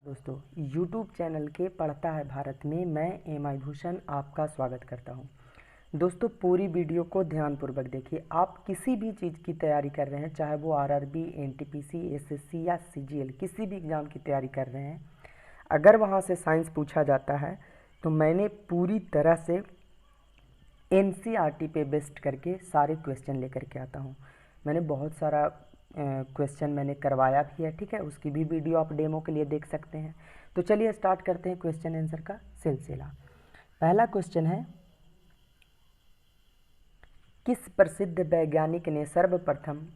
दोस्तों YouTube channel के पढ़ता है भारत में मैं एम.आई. भूषण आपका स्वागत करता हूं। दोस्तों पूरी वीडियो को ध्यानपूर्वक देखिए। आप किसी भी चीज़ की तैयारी कर रहे हैं, चाहे वो आरआरबी, एनटीपीसी, एसएससी या सीजीएल, किसी भी एग्ज़ाम की तैयारी कर रहे हैं, अगर वहां से साइंस पूछा जाता है तो मैंने पूरी तरह से एनसीईआरटी पे बेस्ड करके सारे क्वेश्चन लेकर के आता हूँ। मैंने बहुत सारा क्वेश्चन मैंने करवाया भी है, ठीक है। उसकी भी वीडियो आप डेमो के लिए देख सकते हैं। तो चलिए स्टार्ट करते हैं क्वेश्चन आंसर का सिलसिला। पहला क्वेश्चन है, किस प्रसिद्ध वैज्ञानिक ने सर्वप्रथम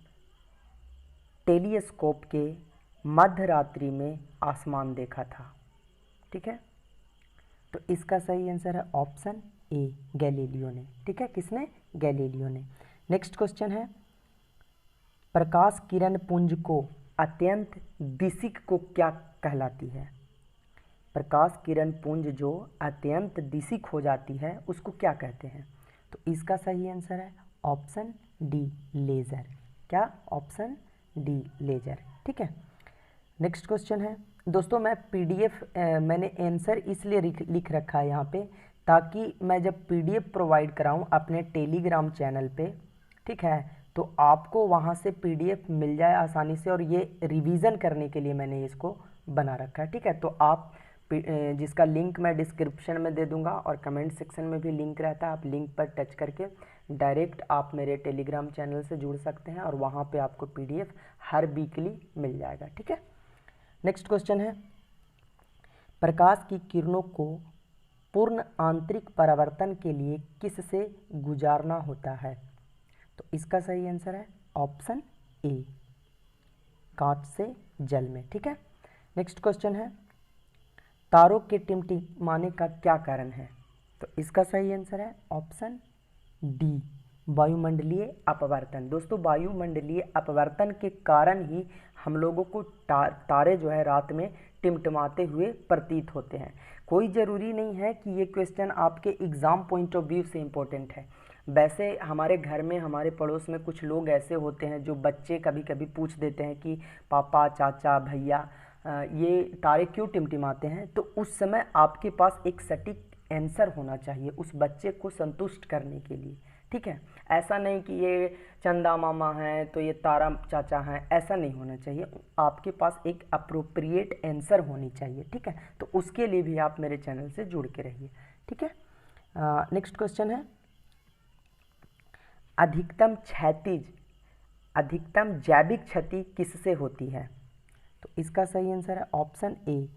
टेलीस्कोप के मध्य रात्रि में आसमान देखा था? ठीक है, तो इसका सही आंसर है ऑप्शन ए, गैलीलियो ने। ठीक है, किसने? गैलीलियो ने। नेक्स्ट क्वेश्चन है, प्रकाश किरण पुंज को अत्यंत दिशिक को क्या कहलाती है? प्रकाश किरण पुंज जो अत्यंत दिशिक हो जाती है उसको क्या कहते हैं? तो इसका सही आंसर है ऑप्शन डी, लेज़र। क्या? Option D, laser. ठीक है। नेक्स्ट क्वेश्चन है, दोस्तों मैं पीडीएफ मैंने आंसर इसलिए लिख रखा है यहाँ पे ताकि मैं जब पीडीएफ प्रोवाइड कराऊँ अपने टेलीग्राम चैनल पे, ठीक है, तो आपको वहाँ से पीडीएफ मिल जाए आसानी से, और ये रिवीजन करने के लिए मैंने इसको बना रखा है। ठीक है, तो आप जिसका लिंक मैं डिस्क्रिप्शन में दे दूंगा और कमेंट सेक्शन में भी लिंक रहता है, आप लिंक पर टच करके डायरेक्ट आप मेरे टेलीग्राम चैनल से जुड़ सकते हैं और वहाँ पे आपको पीडीएफ हर वीकली मिल जाएगा। ठीक है। नेक्स्ट क्वेश्चन है, प्रकाश की किरणों को पूर्ण आंतरिक परावर्तन के लिए किस से गुजारना होता है? तो इसका सही आंसर है ऑप्शन ए, कांच से जल में। ठीक है। नेक्स्ट क्वेश्चन है, तारों के टिमटिमाने का क्या कारण है? तो इसका सही आंसर है ऑप्शन डी, वायुमंडलीय अपवर्तन। दोस्तों वायुमंडलीय अपवर्तन के कारण ही हम लोगों को तारे जो है रात में टिमटिमाते हुए प्रतीत होते हैं। कोई ज़रूरी नहीं है कि ये क्वेश्चन आपके एग्ज़ाम पॉइंट ऑफ व्यू से इम्पोर्टेंट है। वैसे हमारे घर में, हमारे पड़ोस में कुछ लोग ऐसे होते हैं जो बच्चे कभी कभी पूछ देते हैं कि पापा, चाचा, भैया ये तारे क्यों टिमटिमाते हैं? तो उस समय आपके पास एक सटीक आंसर होना चाहिए उस बच्चे को संतुष्ट करने के लिए। ठीक है, ऐसा नहीं कि ये चंदा मामा हैं तो ये तारा चाचा हैं, ऐसा नहीं होना चाहिए। आपके पास एक अप्रोप्रिएट आंसर होनी चाहिए। ठीक है, तो उसके लिए भी आप मेरे चैनल से जुड़ के रहिए। ठीक है। नेक्स्ट क्वेश्चन है, अधिकतम जैविक क्षति किससे होती है? तो इसका सही आंसर है ऑप्शन ए,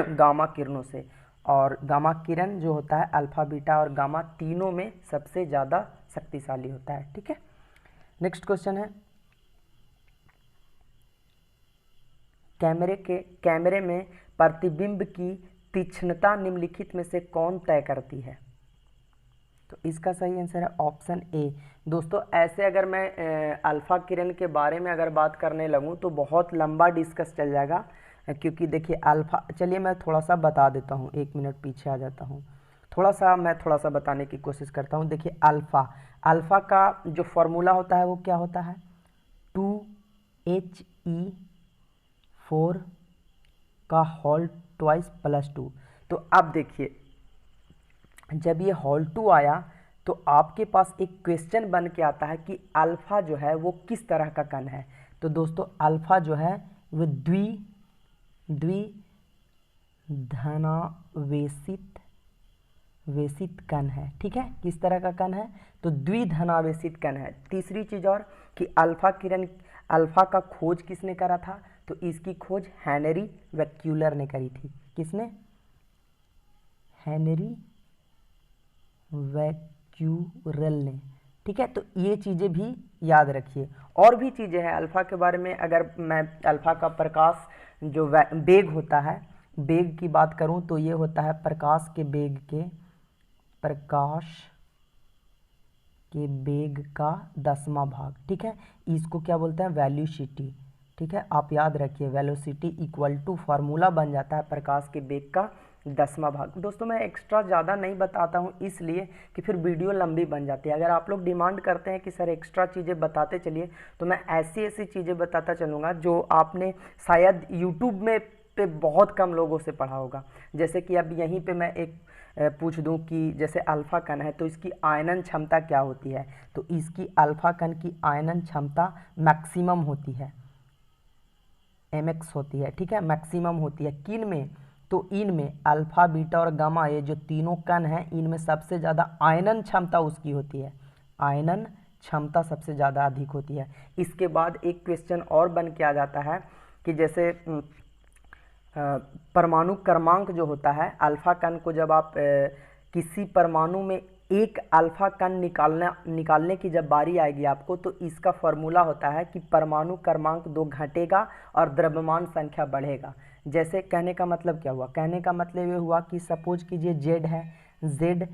गामा किरणों से। और गामा किरण जो होता है अल्फा, बीटा और गामा तीनों में सबसे ज़्यादा शक्तिशाली होता है। ठीक है। नेक्स्ट क्वेश्चन है, कैमरे में प्रतिबिंब की तीक्ष्णता निम्नलिखित में से कौन तय करती है? तो इसका सही आंसर है ऑप्शन ए। दोस्तों ऐसे अगर मैं अल्फा किरण के बारे में अगर बात करने लगूं तो बहुत लंबा डिस्कस चल जाएगा, क्योंकि देखिए अल्फा, चलिए मैं थोड़ा सा बता देता हूं, एक मिनट पीछे आ जाता हूं, थोड़ा सा बताने की कोशिश करता हूं। देखिए अल्फा का जो फॉर्मूला होता है वो क्या होता है? 2He4 का होल ट्वाइस प्लस 2। तो अब देखिए जब ये होल 2 आया तो आपके पास एक क्वेश्चन बन के आता है कि अल्फा जो है वो किस तरह का कण है। तो दोस्तों अल्फा जो है वो द्विधनावेशित कण है। ठीक है, किस तरह का कण है? तो द्विधनावेशित कण है। तीसरी चीज और कि अल्फा का खोज किसने करा था? तो इसकी खोज हेनरी बैक्यूलर ने करी थी। किसने? हेनरी बैक्यूरेल ने। ठीक है, तो ये चीज़ें भी याद रखिए। और भी चीज़ें हैं अल्फ़ा के बारे में। अगर मैं अल्फ़ा का प्रकाश जो वेग होता है, वेग की बात करूं तो ये होता है प्रकाश के वेग का 10वां भाग। ठीक है, इसको क्या बोलते हैं? वेलोसिटी। ठीक है, आप याद रखिए वेलोसिटी इक्वल टू फार्मूला बन जाता है प्रकाश के वेग का 10वां भाग। दोस्तों मैं एक्स्ट्रा ज़्यादा नहीं बताता हूँ इसलिए कि फिर वीडियो लंबी बन जाती है। अगर आप लोग डिमांड करते हैं कि सर एक्स्ट्रा चीज़ें बताते चलिए तो मैं ऐसी चीज़ें बताता चलूँगा जो आपने शायद यूट्यूब में पे बहुत कम लोगों से पढ़ा होगा। जैसे कि अब यहीं पे मैं एक पूछ दूं कि जैसे अल्फा कण है तो इसकी आयनन क्षमता क्या होती है, तो इसकी अल्फा कण की आयनन क्षमता मैक्सिमम होती है, mx होती है, ठीक है, मैक्सिमम होती है। किन में, तो इनमें अल्फा बीटा और गामा, ये जो तीनों कण हैं इनमें सबसे ज़्यादा आयनन क्षमता उसकी होती है, आयनन क्षमता सबसे ज़्यादा अधिक होती है। इसके बाद एक क्वेश्चन और बन के आ जाता है कि जैसे परमाणु क्रमांक जो होता है, अल्फा कण को जब आप किसी परमाणु में एक अल्फा कण निकालने की जब बारी आएगी आपको, तो इसका फॉर्मूला होता है कि परमाणु क्रमांक 2 घटेगा और द्रव्यमान संख्या बढ़ेगा। जैसे कहने का मतलब क्या हुआ, कहने का मतलब ये हुआ कि सपोज कीजिए जेड है, जेड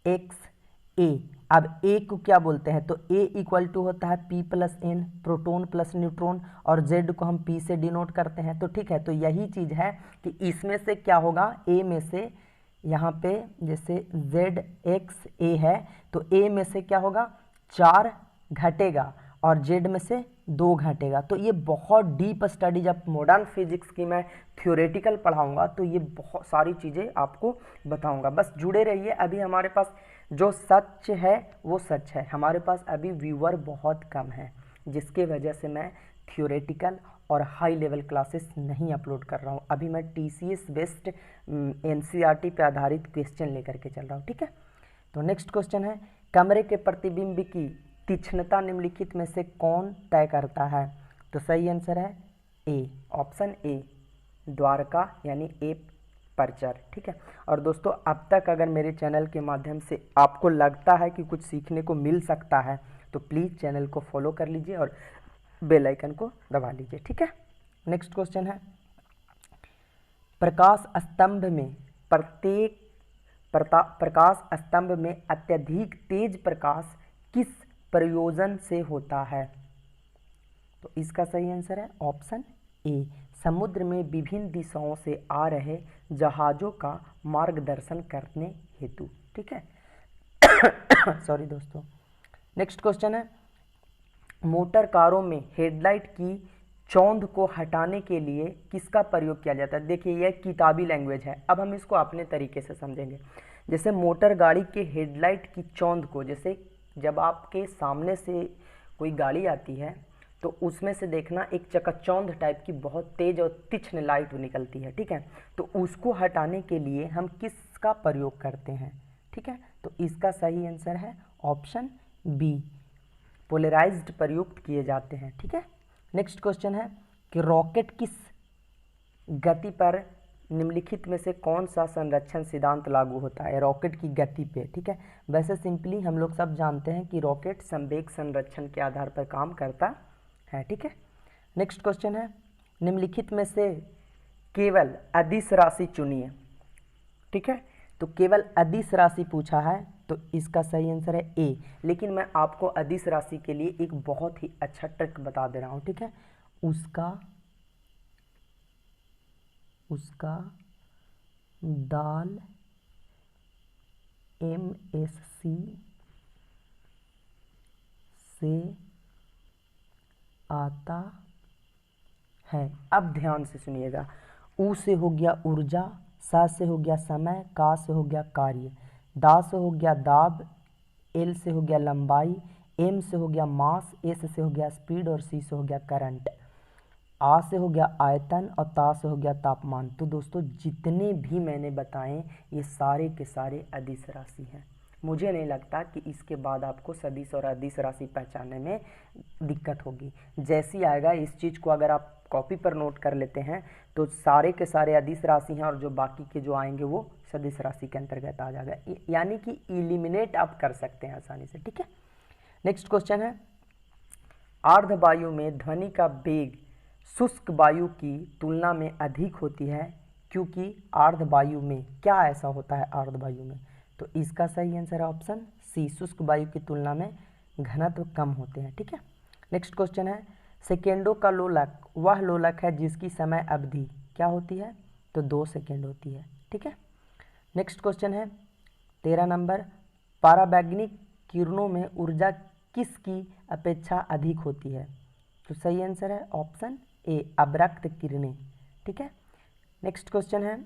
एक्स ए, अब ए को क्या बोलते हैं, तो ए इक्वल टू होता है P plus N, proton plus neutron, और जेड को हम पी से डिनोट करते हैं। तो ठीक है, तो यही चीज़ है कि इसमें से क्या होगा, ए में से यहाँ पे जैसे जेड एक्स ए है तो ए में से क्या होगा 4 घटेगा और जेड में से 2 घटेगा। तो ये बहुत डीप स्टडी, जब मॉडर्न फिजिक्स की मैं थ्योरेटिकल पढ़ाऊंगा तो ये बहुत सारी चीज़ें आपको बताऊंगा। बस जुड़े रहिए। अभी हमारे पास जो सच है वो सच है, हमारे पास अभी व्यूअर बहुत कम है, जिसके वजह से मैं थ्योरेटिकल और हाई लेवल क्लासेस नहीं अपलोड कर रहा हूँ। अभी मैं TCS बेस्ड NCERT पे आधारित क्वेश्चन लेकर के चल रहा हूँ, ठीक है। तो नेक्स्ट क्वेश्चन है, कमरे के प्रतिबिंब की तीक्ष्णता निम्नलिखित में से कौन तय करता है, तो सही आंसर है ए, ऑप्शन ए, द्वारका यानी ए पर्चर, ठीक है। और दोस्तों अब तक अगर मेरे चैनल के माध्यम से आपको लगता है कि कुछ सीखने को मिल सकता है तो प्लीज़ चैनल को फॉलो कर लीजिए और बेल आइकन को दबा लीजिए, ठीक है। नेक्स्ट क्वेश्चन है, प्रकाश स्तंभ में प्रकाश स्तंभ में अत्यधिक तेज प्रकाश किस प्रयोजन से होता है, तो इसका सही आंसर है ऑप्शन ए, समुद्र में विभिन्न दिशाओं से आ रहे जहाज़ों का मार्गदर्शन करने हेतु, ठीक है। सॉरी दोस्तों। नेक्स्ट क्वेश्चन है, मोटर कारों में हेडलाइट की चौंध को हटाने के लिए किसका प्रयोग किया जाता है। देखिए यह किताबी लैंग्वेज है, अब हम इसको अपने तरीके से समझेंगे। जैसे मोटर गाड़ी के हेडलाइट की चौंध को, जैसे जब आपके सामने से कोई गाड़ी आती है तो उसमें से देखना एक चकाचौंध टाइप की बहुत तेज और तीक्ष्ण लाइट निकलती है, ठीक है। तो उसको हटाने के लिए हम किसका प्रयोग करते हैं, ठीक है। तो इसका सही आंसर है ऑप्शन बी, पोलराइज्ड प्रयुक्त किए जाते हैं, ठीक है। नेक्स्ट क्वेश्चन है कि रॉकेट किस गति पर निम्नलिखित में से कौन सा संरक्षण सिद्धांत लागू होता है, रॉकेट की गति पे, ठीक है। वैसे सिंपली हम लोग सब जानते हैं कि रॉकेट संवेग संरक्षण के आधार पर काम करता है, ठीक है। नेक्स्ट क्वेश्चन है, निम्नलिखित में से केवल अदिश राशि चुनिए, ठीक है। तो केवल अदिश राशि पूछा है तो इसका सही आंसर है ए, लेकिन मैं आपको अदिश राशि के लिए एक बहुत ही अच्छा ट्रिक बता दे रहा हूँ, ठीक है। उसका दाल MSc से आता है। अब ध्यान से सुनिएगा, ऊ से हो गया ऊर्जा, सा से हो गया समय, का से हो गया कार्य, दा से हो गया दाब, एल से हो गया लंबाई, एम से हो गया मास, एस से हो गया स्पीड और सी से हो गया करंट, आ से हो गया आयतन और ता से हो गया तापमान। तो दोस्तों जितने भी मैंने बताए ये सारे के सारे अदिश राशि हैं। मुझे नहीं लगता कि इसके बाद आपको सदिश और अदिश राशि पहचानने में दिक्कत होगी। जैसी आएगा इस चीज़ को अगर आप कॉपी पर नोट कर लेते हैं तो सारे के सारे अदिश राशि हैं और जो बाकी के जो आएंगे वो सदिश राशि के अंतर्गत आ जाएगा, यानी कि इलिमिनेट आप कर सकते हैं आसानी से, ठीक है। नेक्स्ट क्वेश्चन है, आर्द्रवायु में ध्वनि का वेग शुष्क वायु की तुलना में अधिक होती है क्योंकि आर्द्रवायु में क्या ऐसा होता है, आर्द्रवायु में, तो इसका सही आंसर है ऑप्शन सी, शुष्क वायु की तुलना में घनत्व कम होते हैं, ठीक है। नेक्स्ट क्वेश्चन है, सेकेंडों का लोलक वह लोलक है जिसकी समय अवधि क्या होती है, तो 2 सेकेंड होती है, ठीक है। नेक्स्ट क्वेश्चन है 13 नंबर, पराबैंगनी किरणों में ऊर्जा किसकी अपेक्षा अधिक होती है, तो सही आंसर है ऑप्शन ए, अवरक्त किरणें, ठीक है। नेक्स्ट क्वेश्चन है,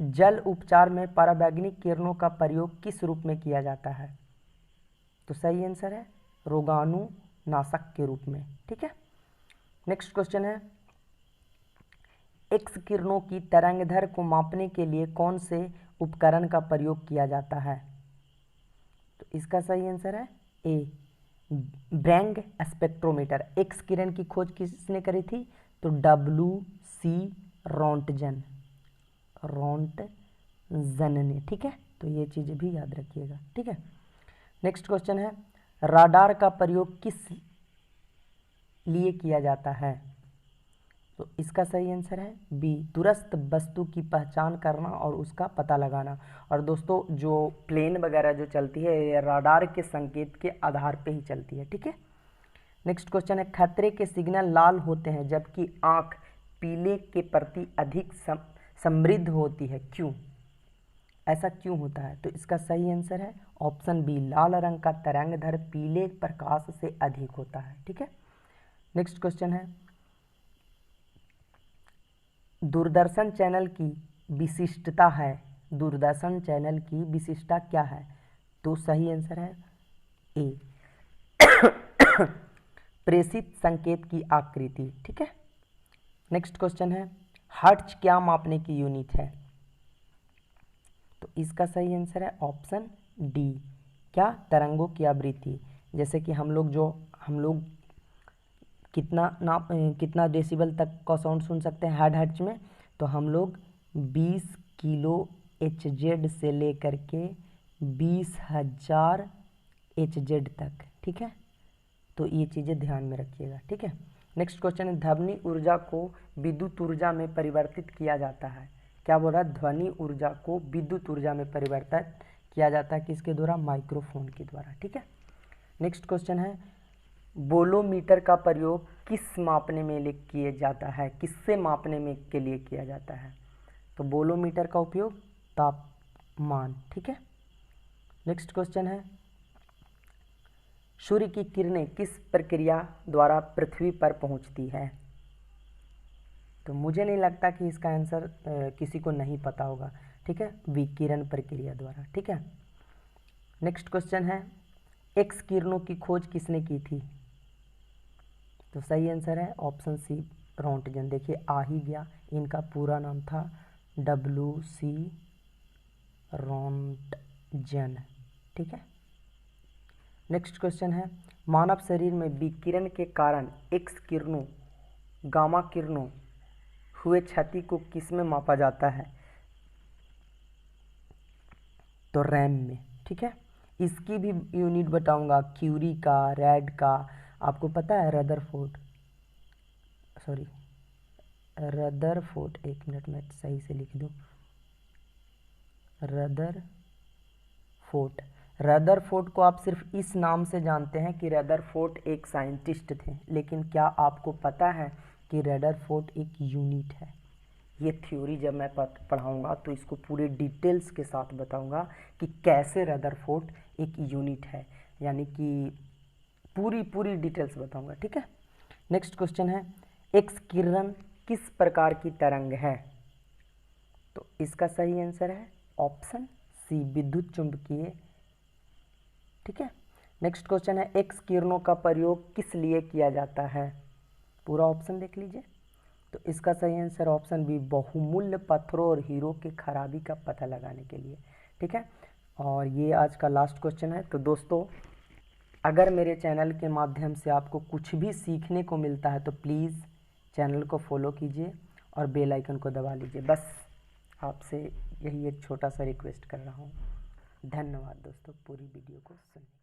जल उपचार में पराबैंगनी किरणों का प्रयोग किस रूप में किया जाता है? तो सही आंसर है रोगाणुनाशक के रूप में। ठीक है। नेक्स्ट क्वेश्चन है, एक्स किरणों की तरंगदैर्घ्य को मापने के लिए कौन से उपकरण का प्रयोग किया जाता है? तो इसका सही आंसर है ए, ब्रैंग स्पेक्ट्रोमीटर। एक्स किरण की खोज किसने करी थी? तो WC रोंटजन ने। ठीक है, तो ये चीज़ें भी याद रखिएगा। ठीक है। नेक्स्ट क्वेश्चन है, राडार का प्रयोग किस लिए किया जाता है? तो इसका सही आंसर है बी, दूरस्थ वस्तु की पहचान करना और उसका पता लगाना। और दोस्तों जो प्लेन वगैरह जो चलती है ये राडार के संकेत के आधार पे ही चलती है। ठीक है। नेक्स्ट क्वेश्चन है, खतरे के सिग्नल लाल होते हैं जबकि आंख पीले के प्रति अधिक समृद्ध होती है, क्यों? ऐसा क्यों होता है? तो इसका सही आंसर है ऑप्शन बी, लाल रंग का तरंगदैर्घ्य पीले प्रकाश से अधिक होता है। ठीक है। नेक्स्ट क्वेश्चन है, दूरदर्शन चैनल की विशिष्टता है, दूरदर्शन चैनल की विशिष्टता क्या है? तो सही आंसर है ए, प्रेषित संकेत की आकृति। ठीक है। नेक्स्ट क्वेश्चन है, हर्ट्ज क्या मापने की यूनिट है? तो इसका सही आंसर है ऑप्शन डी, क्या? तरंगों की आवृत्ति। जैसे कि हम लोग कितना डेसिबल तक का साउंड सुन सकते हैं हर्ट्ज में? तो हम लोग 20 किलो HZ से लेकर के 20,000 HZ तक। ठीक है, तो ये चीज़ें ध्यान में रखिएगा। ठीक है। नेक्स्ट क्वेश्चन है, ध्वनि ऊर्जा को विद्युत ऊर्जा में परिवर्तित किया जाता है। क्या बोल रहा है? ध्वनि ऊर्जा को विद्युत ऊर्जा में परिवर्तित किया जाता है किसके द्वारा? माइक्रोफोन के द्वारा। ठीक है। नेक्स्ट क्वेश्चन है, बोलोमीटर का प्रयोग किस मापने में किया जाता है? किससे मापने में के लिए किया जाता है? तो बोलोमीटर का उपयोग तापमान। ठीक है। नेक्स्ट क्वेश्चन है, सूर्य की किरणें किस प्रक्रिया द्वारा पृथ्वी पर पहुंचती है? तो मुझे नहीं लगता कि इसका आंसर किसी को नहीं पता होगा। ठीक है, विकिरण प्रक्रिया द्वारा। ठीक है। नेक्स्ट क्वेश्चन है, एक्स किरणों की खोज किसने की थी? तो सही आंसर है ऑप्शन सी, रोंटगन। देखिए आ ही गया, इनका पूरा नाम था WC रोंटगन। ठीक है। नेक्स्ट क्वेश्चन है, मानव शरीर में विकिरण के कारण एक्स किरणों, गामा किरणों हुए क्षति को किस में मापा जाता है? तो रैम में। ठीक है। इसकी भी यूनिट बताऊंगा, क्यूरी का, रैड का। आपको पता है रदरफोर्ड, एक मिनट में सही से लिख दूं, रदरफोर्ड को आप सिर्फ इस नाम से जानते हैं कि रदरफोर्ड एक साइंटिस्ट थे, लेकिन क्या आपको पता है कि रदरफोर्ड एक यूनिट है? ये थ्योरी जब मैं पढ़ाऊंगा तो इसको पूरे डिटेल्स के साथ बताऊंगा कि कैसे रदरफोर्ड एक यूनिट है, यानी कि पूरी डिटेल्स बताऊंगा। ठीक है। नेक्स्ट क्वेश्चन है, एक्स किरण किस प्रकार की तरंग है? तो इसका सही आंसर है ऑप्शन सी, विद्युत चुंबकीय। ठीक है। नेक्स्ट क्वेश्चन है, एक्स किरणों का प्रयोग किस लिए किया जाता है? पूरा ऑप्शन देख लीजिए। तो इसका सही आंसर ऑप्शन बी, बहुमूल्य पत्थरों और हीरो के खराबी का पता लगाने के लिए। ठीक है। और ये आज का लास्ट क्वेश्चन है। तो दोस्तों अगर मेरे चैनल के माध्यम से आपको कुछ भी सीखने को मिलता है तो प्लीज़ चैनल को फॉलो कीजिए और बेल आइकन को दबा लीजिए। बस आपसे यही एक छोटा सा रिक्वेस्ट कर रहा हूँ। धन्यवाद दोस्तों पूरी वीडियो को सुनने।